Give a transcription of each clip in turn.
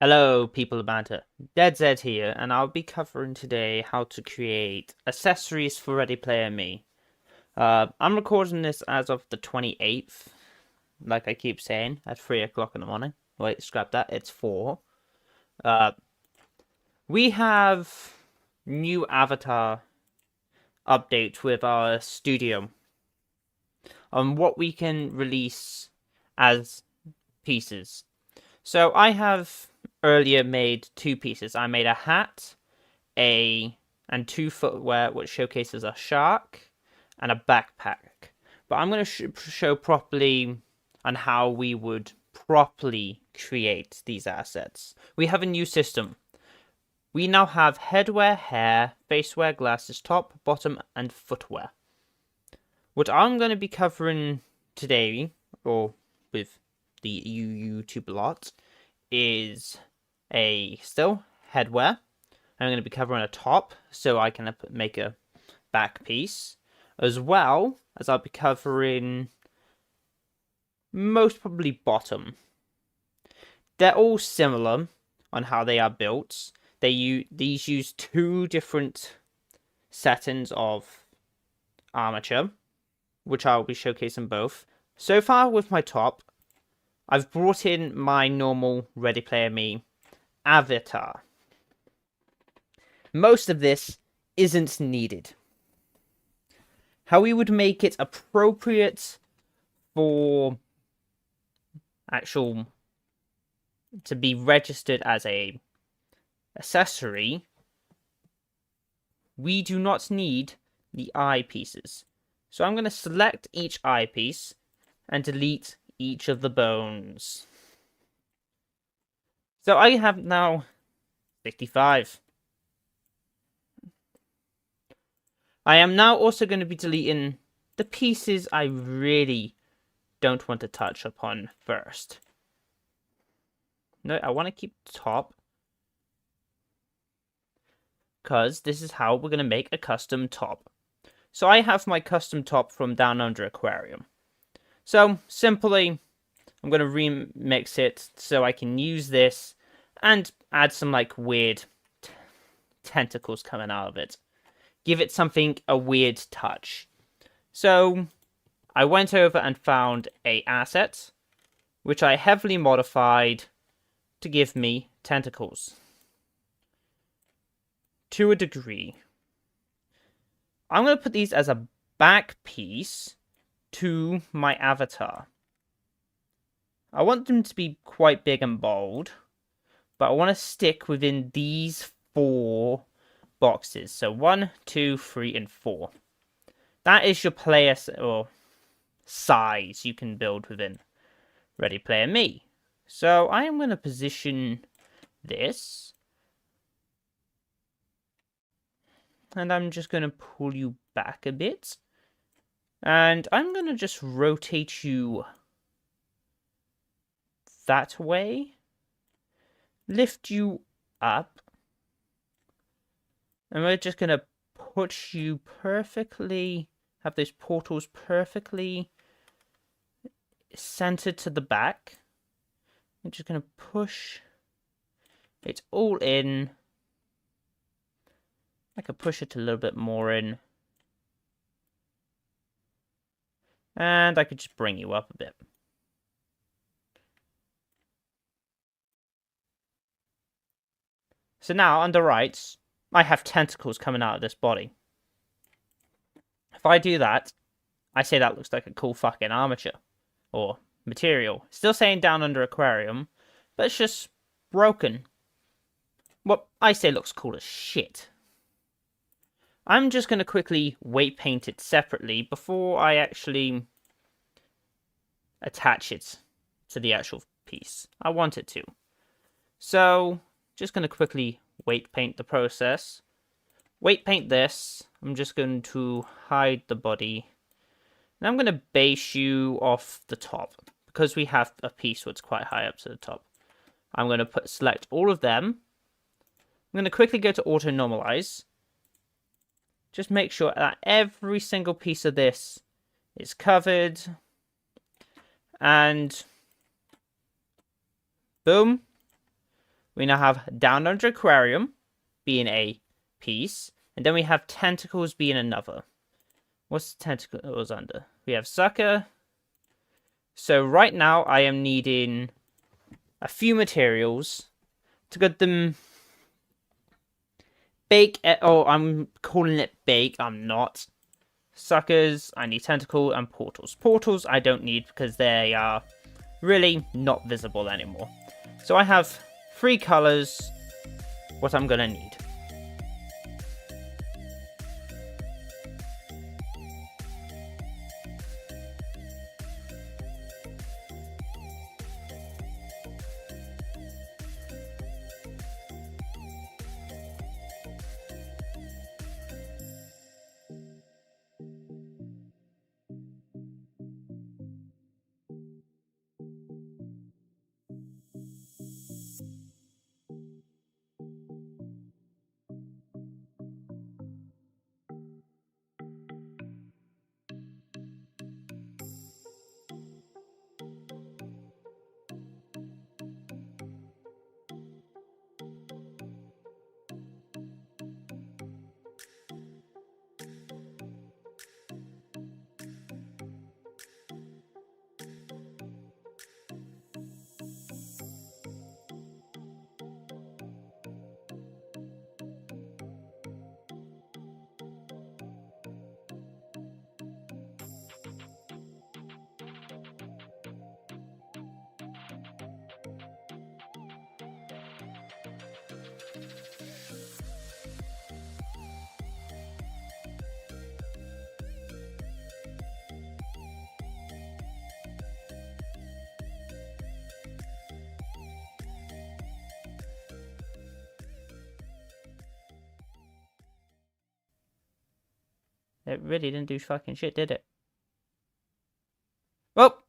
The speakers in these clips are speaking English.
Hello, people of banter. Dead Zed here, and I'll be covering today how to create accessories for Ready Player Me. I'm recording this as of the 28th, like I keep saying, at 3 o'clock in the morning. Wait, scrap that, it's 4. Uh, we have new avatar update with our studio on what we can release as pieces. So I have earlier made two pieces. I made a hat, and two footwear, which showcases a shark and a backpack. But I'm going to show properly on how we would properly create these assets. We have a new system. We now have headwear, hair, facewear, glasses, top, bottom, and footwear. What I'm going to be covering today, or with the YouTube lot, is a still headwear. I'm going to be covering a top so I can make a back piece, as well as I'll be covering most probably bottom. They're all similar on how they are built. These use two different settings of armature, which I'll be showcasing both. So far with my top, I've brought in my normal Ready Player Me avatar. Most of this isn't needed. How we would make it appropriate for actual to be registered as a accessory, we do not need the eyepieces. So I'm going to select each eyepiece and delete each of the bones. So I have now 65. I am now also going to be deleting the pieces I really don't want to touch upon first. No, I want to keep the top, because this is how we're going to make a custom top. So I have my custom top from Down Under Aquarium. So simply, I'm going to remix it so I can use this and add some like weird tentacles coming out of it. Give it something, a weird touch. So I went over and found a asset, which I heavily modified to give me tentacles. To a degree. I'm going to put these as a back piece to my avatar. I want them to be quite big and bold, but I want to stick within these 4 boxes. So 1, 2, 3, and 4. That is your player or size you can build within Ready Player Me. So I am going to position this, and I'm just going to pull you back a bit, and I'm going to just rotate you that way, lift you up, and we're just going to put you perfectly, have those portals perfectly centered to the back. I'm just going to push it all in. I could push it a little bit more in. And I could just bring you up a bit. So now, on the right, I have tentacles coming out of this body. If I do that, I say that looks like a cool fucking armature. Or material. Still saying Down Under Aquarium, but it's just broken. What I say looks cool as shit. I'm just going to quickly weight paint it separately before I actually attach it to the actual piece. I want it to. So, just going to quickly weight paint the process. Weight paint this. I'm just going to hide the body. And I'm going to base you off the top, because we have a piece that's quite high up to the top. I'm going to select all of them. I'm going to quickly go to auto normalize. Just make sure that every single piece of this is covered. And boom. We now have Down Under Aquarium being a piece. And then we have Tentacles being another. What's Tentacles under? We have Sucker. So right now I am needing a few materials to get them bake. Oh, I'm calling it bake. I'm not. Suckers, I need Tentacle, and Portals. Portals I don't need because they are really not visible anymore. So I have 3 colors, what I'm gonna need. It really didn't do fucking shit, did it? Well,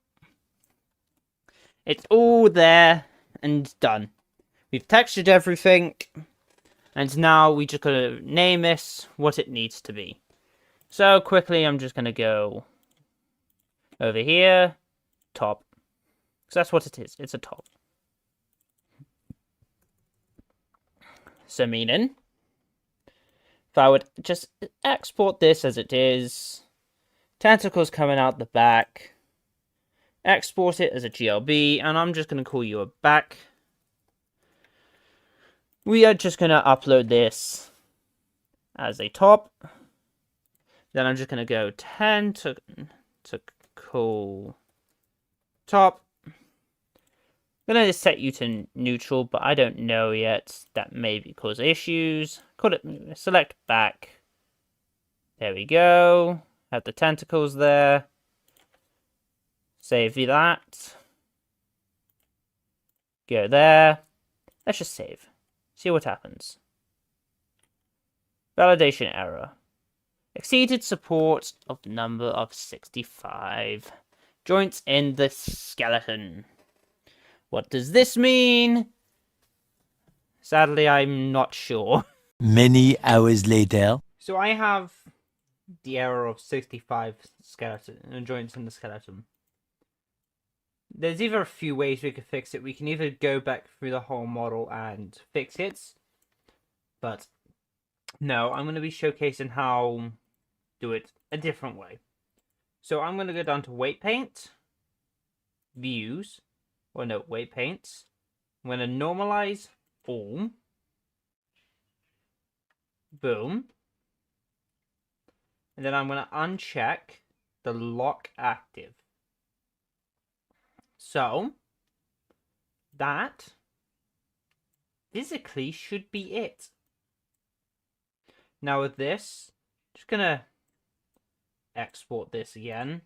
it's all there and done. We've textured everything, and now we just gotta name this what it needs to be. So quickly, I'm just gonna go over here, top. So that's what it is. It's a top. So meaning, if I would just export this as it is, tentacles coming out the back, export it as a GLB, and I'm just going to call you a back. We are just going to upload this as a top. Then I'm just going to go tentacle top. I'm going to set you to neutral, but I don't know yet. That may cause issues. Select back. There we go. Have the tentacles there. Save that. Go there. Let's just save. See what happens. Validation error. Exceeded support of number of 65. Joints in the skeleton. What does this mean? Sadly, I'm not sure. Many hours later. So I have the error of 65 skeleton joints in the skeleton. There's either a few ways we could fix it. We can either go back through the whole model and fix it. But no, I'm going to be showcasing how do it a different way. So I'm going to go down to weight paint, views, or no, weight paints. I'm going to normalize all. Boom. And then I'm going to uncheck the lock active. So that physically should be it. Now with this, just going to export this again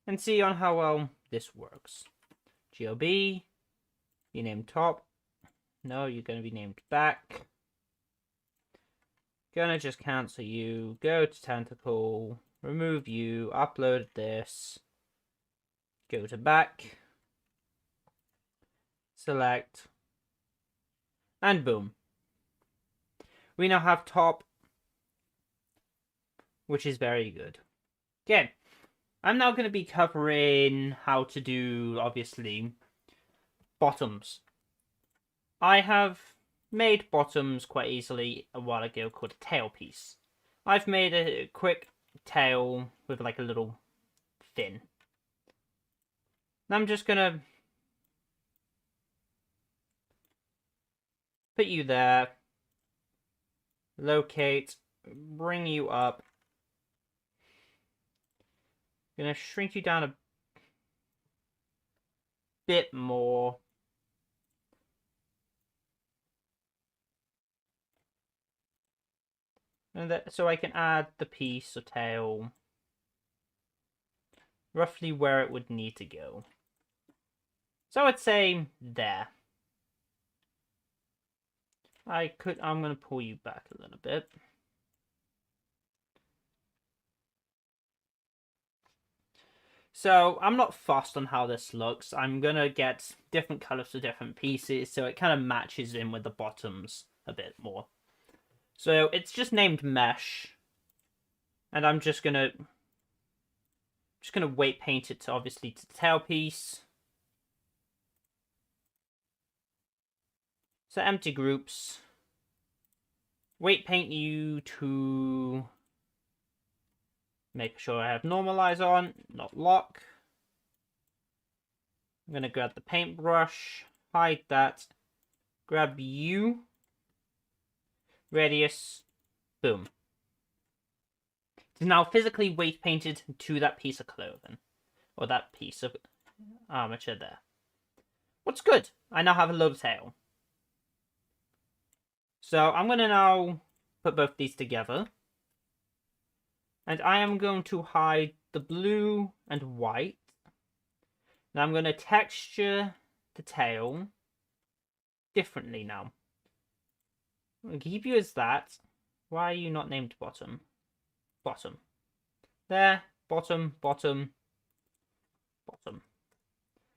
and see on how well this works. GLB, you name top. No, you're going to be named back. Gonna just cancel you, go to tentacle, remove you, upload this, go to back, select, and boom. We now have top, which is very good. Again, I'm now going to be covering how to do, obviously, bottoms. I have made bottoms quite easily a while ago called a tail piece. I've made a quick tail with like a little fin. And I'm just gonna put you there, locate, bring you up. Gonna shrink you down a bit more. And that, so I can add the piece or tail roughly where it would need to go. So I'd say there. I'm gonna pull you back a little bit. So I'm not fussed on how this looks. I'm gonna get different colors for different pieces so it kind of matches in with the bottoms a bit more. So it's just named mesh, and I'm just gonna weight paint it to obviously to the tail piece. So empty groups. Weight paint you to make sure I have normalize on, not lock. I'm gonna grab the paintbrush, hide that, grab you, radius, boom. It's now physically weight painted to that piece of clothing, or that piece of armature there. What's good? I now have a little tail. So I'm gonna now put both these together. And I am going to hide the blue and white. Now I'm going to texture the tail differently now. I'm going to keep you as that. Why are you not named bottom? Bottom. There. Bottom, bottom, bottom.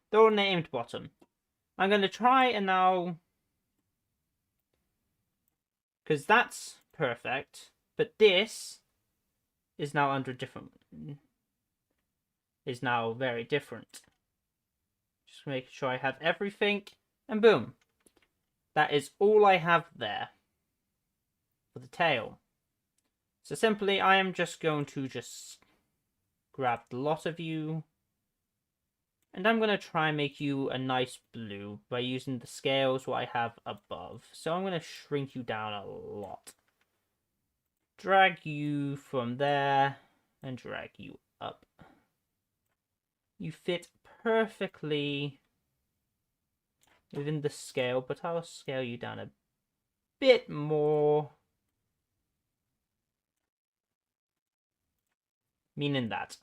They're all named bottom. I'm going to try and now... because that's perfect. But this is now under different... is now very different. Just make sure I have everything. And boom. That is all I have there. For the tail. So simply I am just going to grab the lot of you. And I'm going to try and make you a nice blue by using the scales what I have above. So I'm going to shrink you down a lot. Drag you from there and drag you up. You fit perfectly within the scale, but I'll scale you down a bit more. Meaning that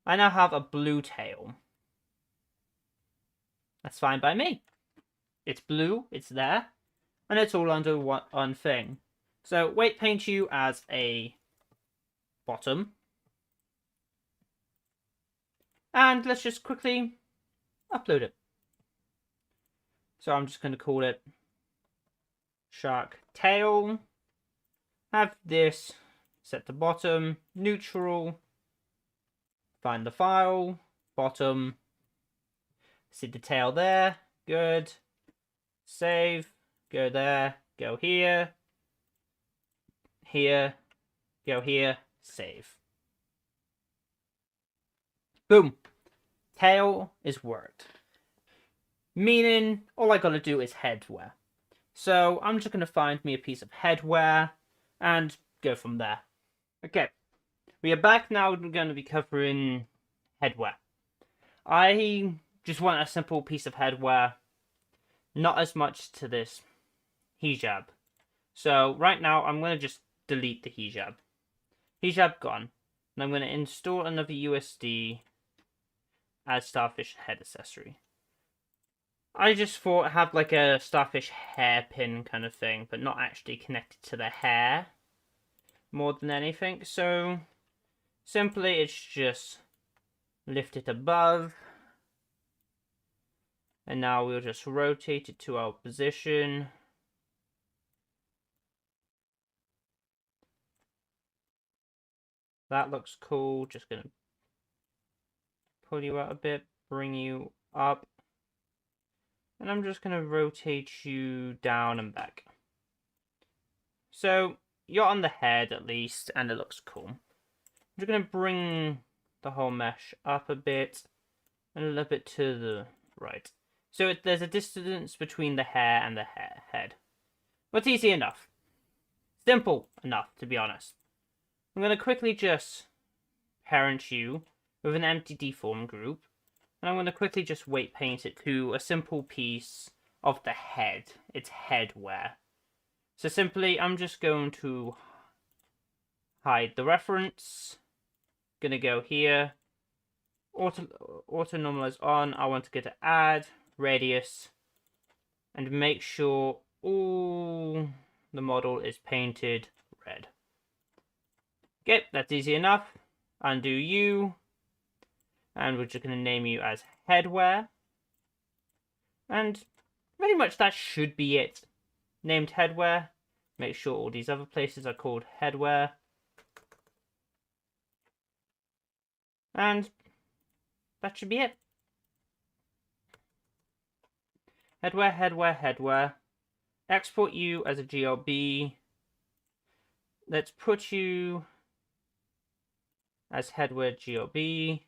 I now have a blue tail. That's fine by me. It's blue, it's there, and it's all under one thing. So weight paint you as a bottom. And let's just quickly upload it. So I'm just going to call it Shark Tail. Have this set to bottom, neutral. Find the file, bottom. See the tail there, good. Save, go there, go here. Here, go here, save. Boom. Tail is worked. Meaning, all I gotta do is headwear. So I'm just gonna find me a piece of headwear and go from there. Okay, we are back now. We're gonna be covering headwear. I just want a simple piece of headwear, not as much to this hijab. So right now I'm gonna just delete the hijab. Hijab gone. And I'm gonna install another USD as starfish head accessory. I just thought I'd have like a starfish hairpin kind of thing, but not actually connected to the hair more than anything. So simply it's just lift it above, and now we'll just rotate it to our position. That looks cool. Just gonna pull you out a bit, bring you up. And I'm just going to rotate you down and back. So you're on the head at least, and it looks cool. I'm just going to bring the whole mesh up a bit and a little bit to the right. So there's a distance between the hair and the head. But easy enough. Simple enough, to be honest. I'm going to quickly just parent you with an empty deform group. And I'm going to quickly just weight paint it to a simple piece of the head. It's headwear. So simply, I'm just going to hide the reference. Going to go here. Auto normalize on. I want to go to add, radius, and make sure all the model is painted red. Okay, that's easy enough. Undo you. And we're just going to name you as headwear. And pretty much that should be it. Named headwear. Make sure all these other places are called headwear. And that should be it. Headwear, headwear, headwear. Export you as a GLB. Let's put you as headwear GLB.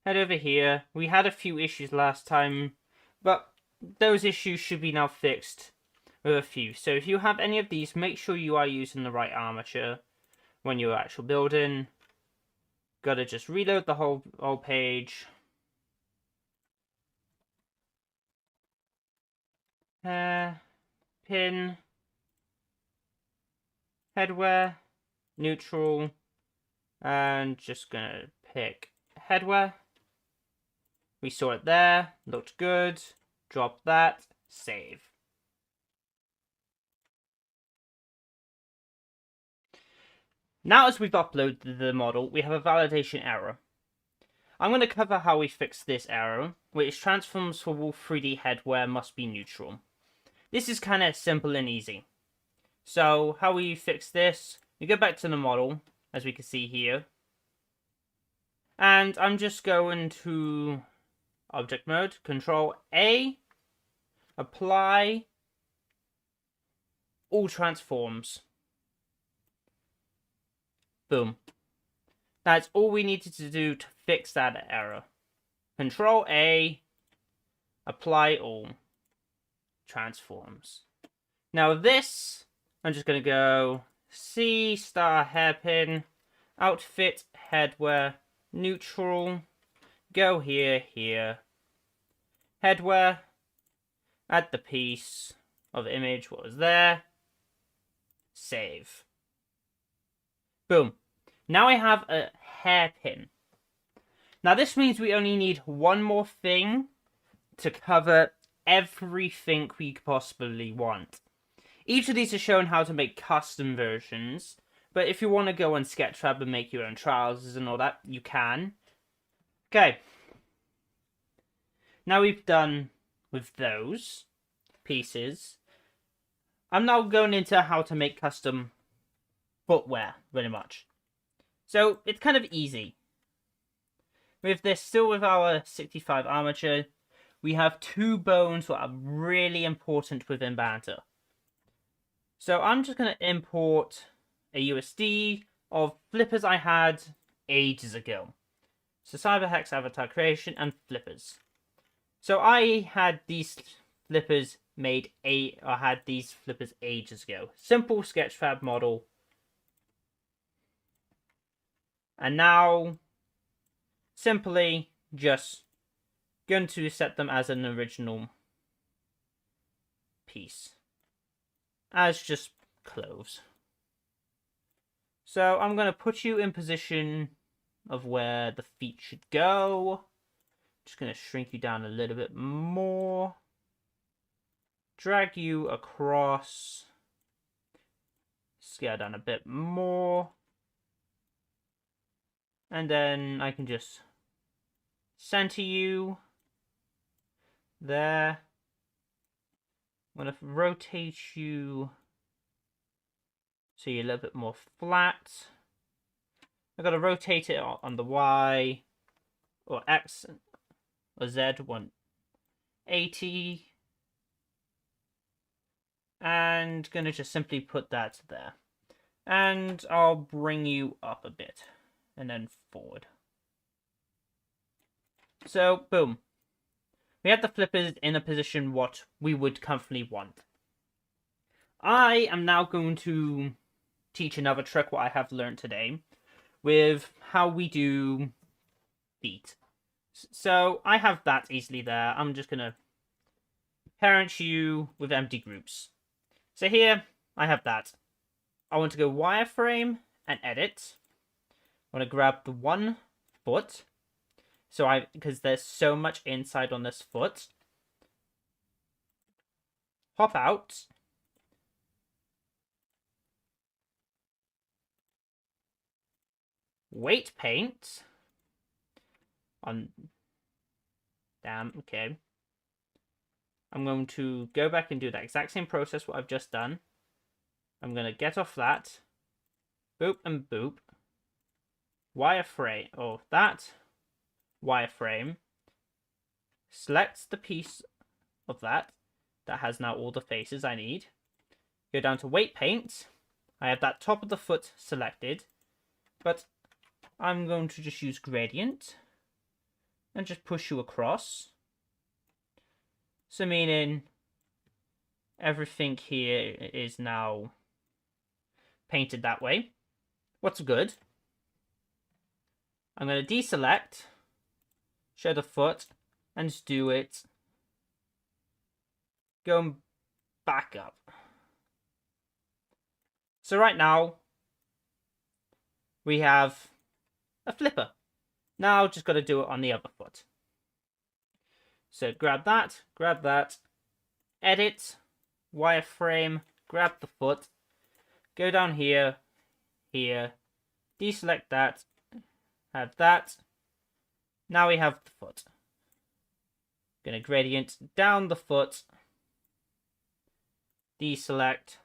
Head over here. We had a few issues last time, but those issues should be now fixed with a few. So if you have any of these, make sure you are using the right armature when you're actually building. Gotta just reload the whole page. Pin. Headwear. Neutral. And just gonna pick headwear. We saw it there. Looked good. Drop that. Save. Now as we've uploaded the model, we have a validation error. I'm going to cover how we fix this error, which transforms for Wolf 3D headwear must be neutral. This is kind of simple and easy. So how we fix this, we go back to the model, as we can see here. And I'm just going to object mode, Control A, apply all transforms. Boom. That's all we needed to do to fix that error. Control A, apply all transforms. Now this, I'm just going to go C star hairpin, outfit, headwear, neutral, go here, headwear, add the piece of image what was there, save. Boom. Now I have a hairpin. Now this means we only need one more thing to cover everything we could possibly want. Each of these is shown how to make custom versions, but if you want to go on Sketchfab and make your own trousers and all that, you can. Okay. Now we've done with those pieces. I'm now going into how to make custom footwear, pretty much. So it's kind of easy. With this, still with our 65 armature, we have two bones that are really important within Banter. So I'm just going to import a USD of flippers I had ages ago. So CyberHex avatar creation and flippers. So I had these flippers ages ago. Simple Sketchfab model. And now, simply just going to set them as an original piece. As just clothes. So I'm going to put you in position of where the feet should go. Just going to shrink you down a little bit more. Drag you across. Scale down a bit more. And then I can just center you there. I'm going to rotate you so you're a little bit more flat. I've got to rotate it on the Y or X or Z 180. And gonna just simply put that there. And I'll bring you up a bit. And then forward. So, boom. We have the flippers in a position what we would comfortably want. I am now going to teach another trick what I have learned today with how we do feet. So I have that easily there. I'm just going to parent you with empty groups. So here I have that. I want to go wireframe and edit. I want to grab the 1 foot. So because there's so much inside on this foot. Hop out. Weight paint. Damn, okay. I'm going to go back and do that exact same process what I've just done. I'm going to get off that. Boop and boop. Wireframe. Oh, that. Wireframe. Select the piece of that has now all the faces I need. Go down to weight paint. I have that top of the foot selected. But I'm going to just use gradient. And just push you across. So meaning everything here is now painted that way. What's good? I'm going to deselect, show the foot, and just do it. Going back up. So right now, we have a flipper. Now just got to do it on the other foot. So grab that, edit, wireframe, grab the foot, go down here, deselect that, have that. Now we have the foot. Gonna gradient down the foot, deselect,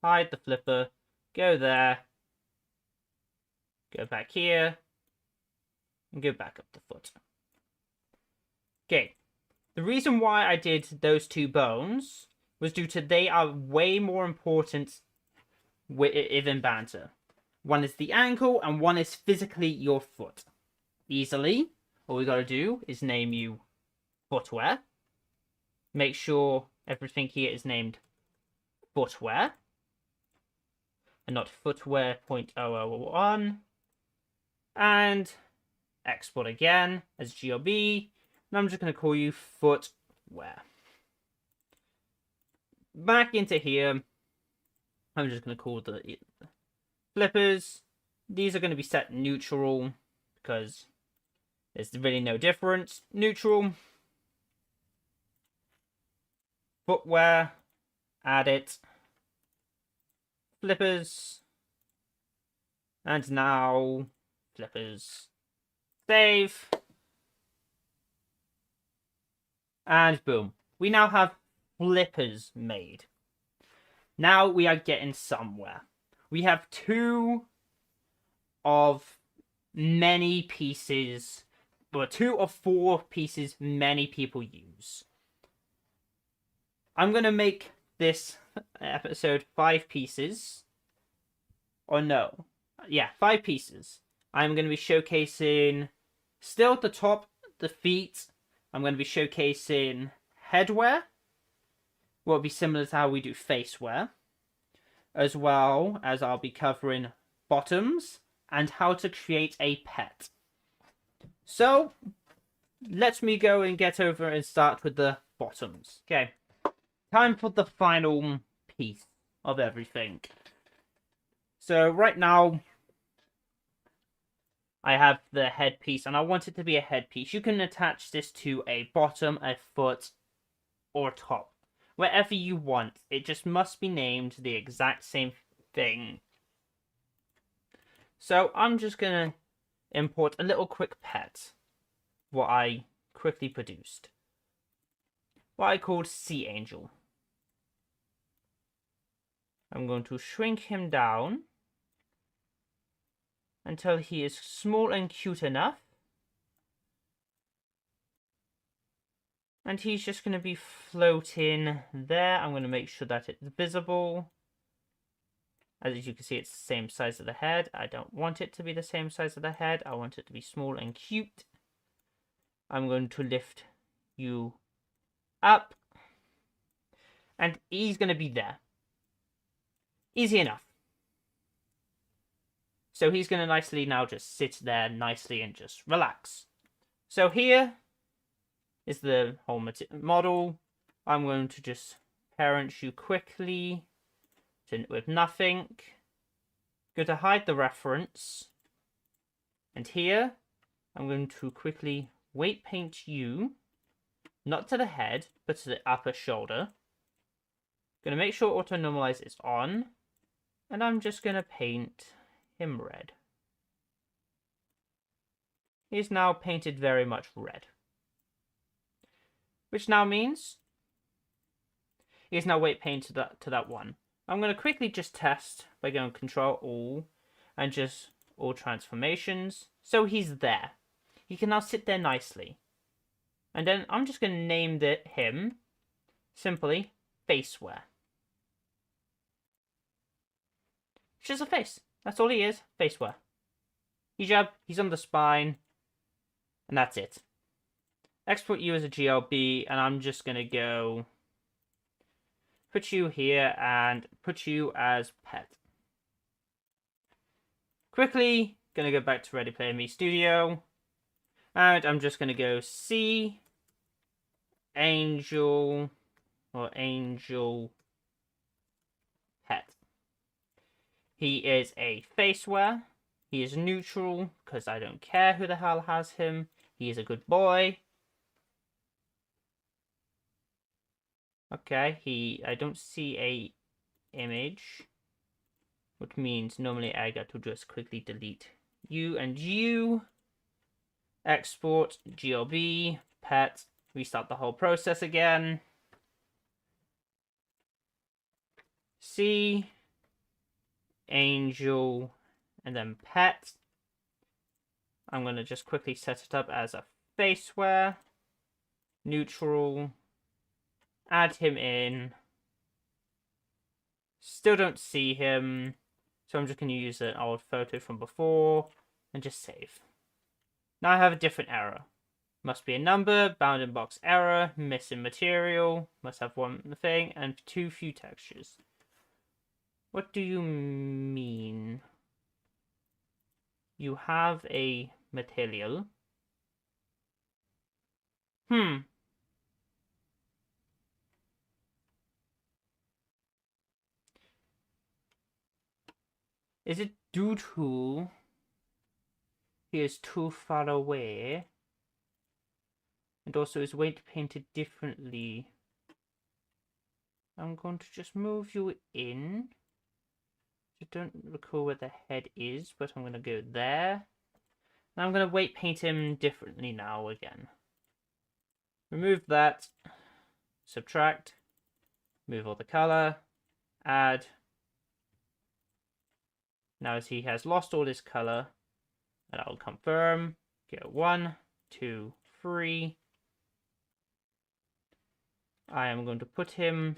hide the flipper, go there, go back here, and go back up the foot. Okay. The reason why I did those 2 bones was due to they are way more important within banter. One is the ankle and one is physically your foot. Easily, all we gotta do is name you footwear. Make sure everything here is named footwear. And not footwear 0.001. And export again as GOB. And I'm just going to call you footwear. Back into here, I'm just going to call the flippers. These are going to be set neutral because there's really no difference. Neutral. Footwear. Add it. Flippers. And now flippers. Save. And boom. We now have flippers made. Now we are getting somewhere. We have 2 of many pieces, but 2 of 4 pieces many people use. I'm going to make this episode 5 pieces. Or no. Yeah, 5 pieces. I'm going to be showcasing still at the top, the feet. I'm going to be showcasing headwear. Will be similar to how we do face wear. As well as I'll be covering bottoms and how to create a pet. So, let me go and get over and start with the bottoms. Okay, time for the final piece of everything. So right now, I have the headpiece, and I want it to be a headpiece. You can attach this to a bottom, a foot, or top. Wherever you want. It just must be named the exact same thing. So I'm just going to import a little quick pet. What I quickly produced. What I called Sea Angel. I'm going to shrink him down until he is small and cute enough. And he's just going to be floating there. I'm going to make sure that it's visible. As you can see, it's the same size of the head. I don't want it to be the same size of the head. I want it to be small and cute. I'm going to lift you up. And he's going to be there. Easy enough. So he's going to nicely now just sit there nicely and just relax. So here is the whole model. I'm going to just parent you quickly with nothing. Going to hide the reference. And here, I'm going to quickly weight paint you, not to the head, but to the upper shoulder. Going to make sure auto normalize is on. And I'm just going to paint him red. He's now painted very much red. Which now means he's now weight painted to that one. I'm going to quickly just test by going Control All and just all transformations. So he's there. He can now sit there nicely. And then I'm just going to name him simply Faceware. It's just a face. That's all he is. Faceware. Hijab, he's on the spine. And that's it. Export you as a GLB, and I'm just going to go put you here and put you as pet. Quickly, going to go back to Ready Player Me Studio. And I'm just going to go C, Angel, or Angel Pet. He is a Faceware. He is neutral, because I don't care who the hell has him. He is a good boy. Okay, I don't see a image, which means normally I got to just quickly delete you and you. Export, GLB, pet, restart the whole process again. C, Angel, and then pet. I'm going to just quickly set it up as a Faceware, neutral, add him in. Still don't see him, so I'm just going to use an old photo from before and just save. Now I have a different error. Must be a number, bounding box error, missing material, must have one thing, and too few textures. What do you mean? You have a material. Is it due to he is too far away? And also his weight painted differently. I'm going to just move you in. I don't recall where the head is, but I'm going to go there. And I'm going to weight paint him differently now again. Remove that. Subtract. Move all the color. Add. Now as he has lost all his color, and I'll confirm. Go 1, 2, 3. I am going to put him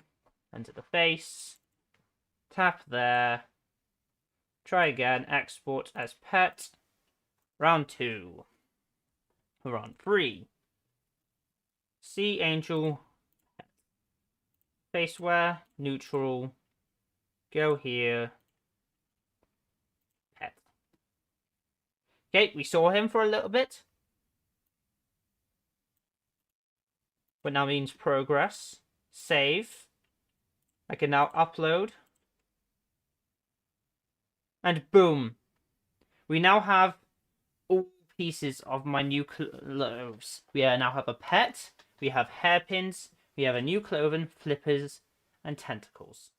into the face. Tap there. Try again. Export as pet. Round 2. Round 3. C, Angel. Faceware. Neutral. Go here. Pet. Okay, we saw him for a little bit. What now means progress. Save. I can now upload. And boom. We now have all pieces of my new clothes. We now have a pet. We have hairpins. We have a new clothing, flippers, and tentacles.